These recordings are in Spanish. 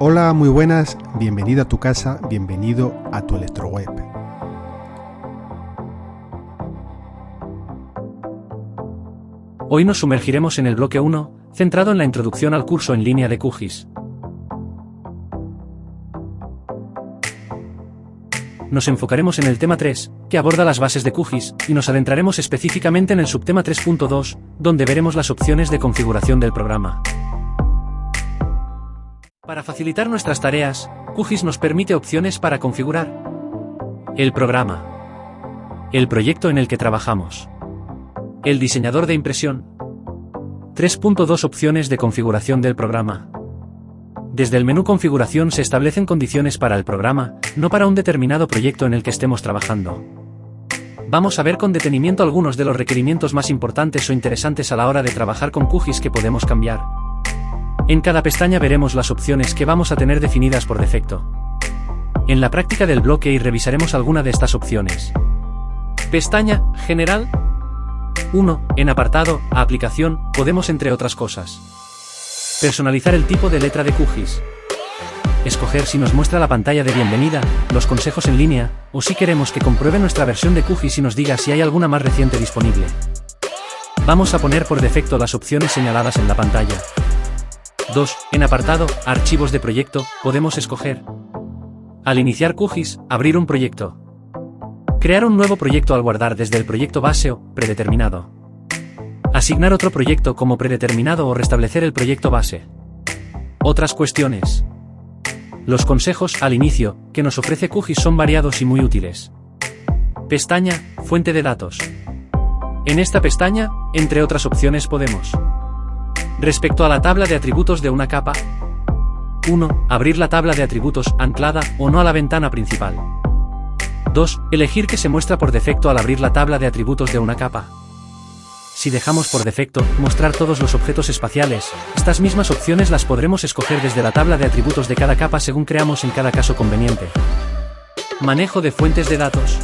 Hola, muy buenas, bienvenido a tu casa, bienvenido a tu electroweb. Hoy nos sumergiremos en el bloque 1, centrado en la introducción al curso en línea de QGIS. Nos enfocaremos en el tema 3, que aborda las bases de QGIS, y nos adentraremos específicamente en el subtema 3.2, donde veremos las opciones de configuración del programa. Para facilitar nuestras tareas, QGIS nos permite opciones para configurar el programa, el proyecto en el que trabajamos, el diseñador de impresión. 3.2 Opciones de configuración del programa. Desde el menú Configuración se establecen condiciones para el programa, no para un determinado proyecto en el que estemos trabajando. Vamos a ver con detenimiento algunos de los requerimientos más importantes o interesantes a la hora de trabajar con QGIS que podemos cambiar. En cada pestaña veremos las opciones que vamos a tener definidas por defecto. En la práctica del bloque y revisaremos alguna de estas opciones. Pestaña General. 1. En apartado a aplicación, podemos entre otras cosas personalizar el tipo de letra de QGIS, escoger si nos muestra la pantalla de bienvenida, los consejos en línea, o si queremos que compruebe nuestra versión de QGIS y nos diga si hay alguna más reciente disponible. Vamos a poner por defecto las opciones señaladas en la pantalla. 2. En apartado Archivos de proyecto, podemos escoger al iniciar QGIS, abrir un proyecto, crear un nuevo proyecto al guardar desde el proyecto base o predeterminado, asignar otro proyecto como predeterminado o restablecer el proyecto base. Otras cuestiones. Los consejos al inicio que nos ofrece QGIS son variados y muy útiles. Pestaña Fuente de datos. En esta pestaña, entre otras opciones podemos: respecto a la tabla de atributos de una capa, 1. Abrir la tabla de atributos anclada o no a la ventana principal. 2. Elegir que se muestra por defecto al abrir la tabla de atributos de una capa. Si dejamos por defecto mostrar todos los objetos espaciales, estas mismas opciones las podremos escoger desde la tabla de atributos de cada capa según creamos en cada caso conveniente. Manejo de fuentes de datos.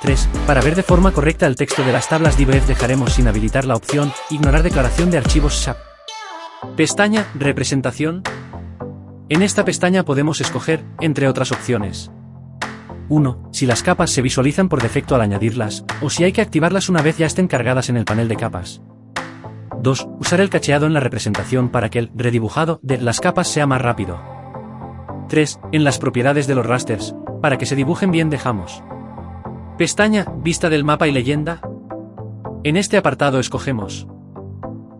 3. Para ver de forma correcta el texto de las tablas DBF dejaremos sin habilitar la opción Ignorar declaración de archivos SHAP. Pestaña Representación. En esta pestaña podemos escoger, entre otras opciones: 1. Si las capas se visualizan por defecto al añadirlas, o si hay que activarlas una vez ya estén cargadas en el panel de capas. 2. Usar el cacheado en la representación para que el redibujado de las capas sea más rápido. 3. En las propiedades de los rasters, para que se dibujen bien dejamos pestaña Vista del mapa y leyenda. En este apartado escogemos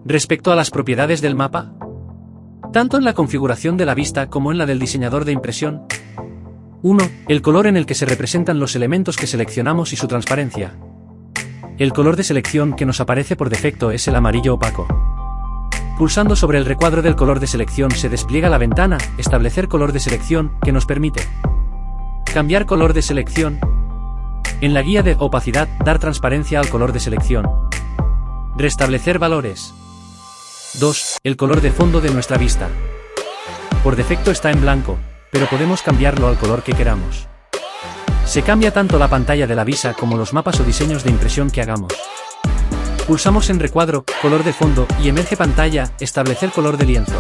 respecto a las propiedades del mapa, tanto en la configuración de la vista como en la del diseñador de impresión. 1. El color en el que se representan los elementos que seleccionamos y su transparencia. El color de selección que nos aparece por defecto es el amarillo opaco. Pulsando sobre el recuadro del color de selección se despliega la ventana Establecer color de selección, que nos permite cambiar color de selección. En la guía de opacidad, dar transparencia al color de selección. Restablecer valores. 2. El color de fondo de nuestra vista. Por defecto está en blanco, pero podemos cambiarlo al color que queramos. Se cambia tanto la pantalla de la visa como los mapas o diseños de impresión que hagamos. Pulsamos en recuadro, color de fondo, y emerge pantalla, establecer color de lienzo.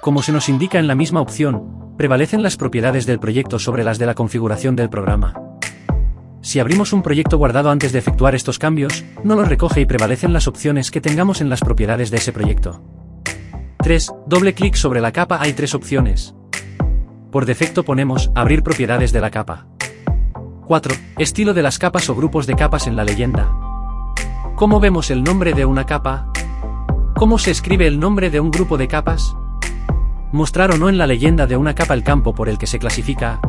Como se nos indica en la misma opción, prevalecen las propiedades del proyecto sobre las de la configuración del programa. Si abrimos un proyecto guardado antes de efectuar estos cambios, no los recoge y prevalecen las opciones que tengamos en las propiedades de ese proyecto. 3. Doble clic sobre la capa. Hay 3 opciones. Por defecto ponemos Abrir propiedades de la capa. 4. Estilo de las capas o grupos de capas en la leyenda. ¿Cómo vemos el nombre de una capa? ¿Cómo se escribe el nombre de un grupo de capas? Mostrar o no en la leyenda de una capa el campo por el que se clasifica.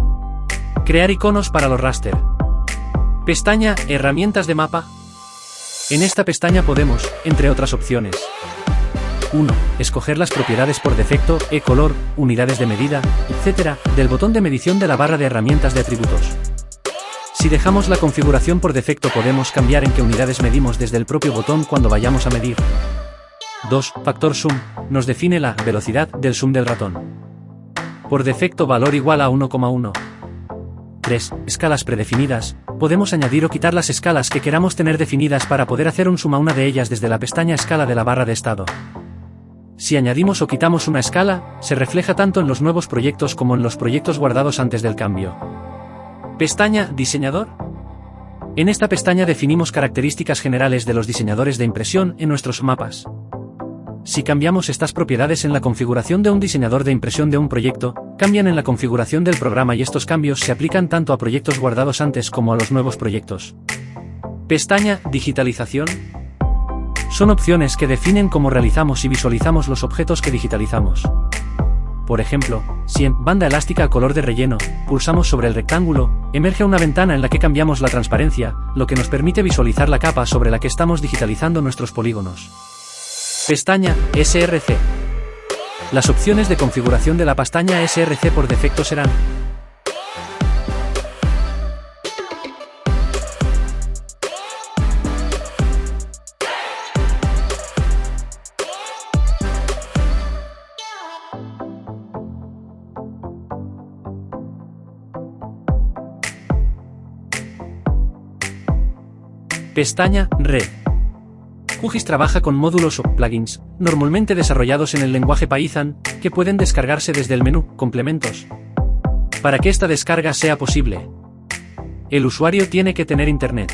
Crear iconos para los raster. Pestaña Herramientas de mapa. En esta pestaña podemos, entre otras opciones: 1. Escoger las propiedades por defecto, color, unidades de medida, etc., del botón de medición de la barra de herramientas de atributos. Si dejamos la configuración por defecto podemos cambiar en qué unidades medimos desde el propio botón cuando vayamos a medir. 2. Factor zoom, nos define la velocidad del zoom del ratón. Por defecto valor igual a 1,1. 3. Escalas predefinidas. Podemos añadir o quitar las escalas que queramos tener definidas para poder hacer un zoom a una de ellas desde la pestaña Escala de la barra de estado. Si añadimos o quitamos una escala, se refleja tanto en los nuevos proyectos como en los proyectos guardados antes del cambio. Pestaña Diseñador. En esta pestaña definimos características generales de los diseñadores de impresión en nuestros mapas. Si cambiamos estas propiedades en la configuración de un diseñador de impresión de un proyecto, cambian en la configuración del programa y estos cambios se aplican tanto a proyectos guardados antes como a los nuevos proyectos. Pestaña Digitalización. Son opciones que definen cómo realizamos y visualizamos los objetos que digitalizamos. Por ejemplo, si en banda elástica a color de relleno, pulsamos sobre el rectángulo, emerge una ventana en la que cambiamos la transparencia, lo que nos permite visualizar la capa sobre la que estamos digitalizando nuestros polígonos. Pestaña SRC. Las opciones de configuración de la pestaña SRC por defecto serán: Pestaña Red. QGIS trabaja con módulos o plugins, normalmente desarrollados en el lenguaje Python, que pueden descargarse desde el menú Complementos. Para que esta descarga sea posible, el usuario tiene que tener internet.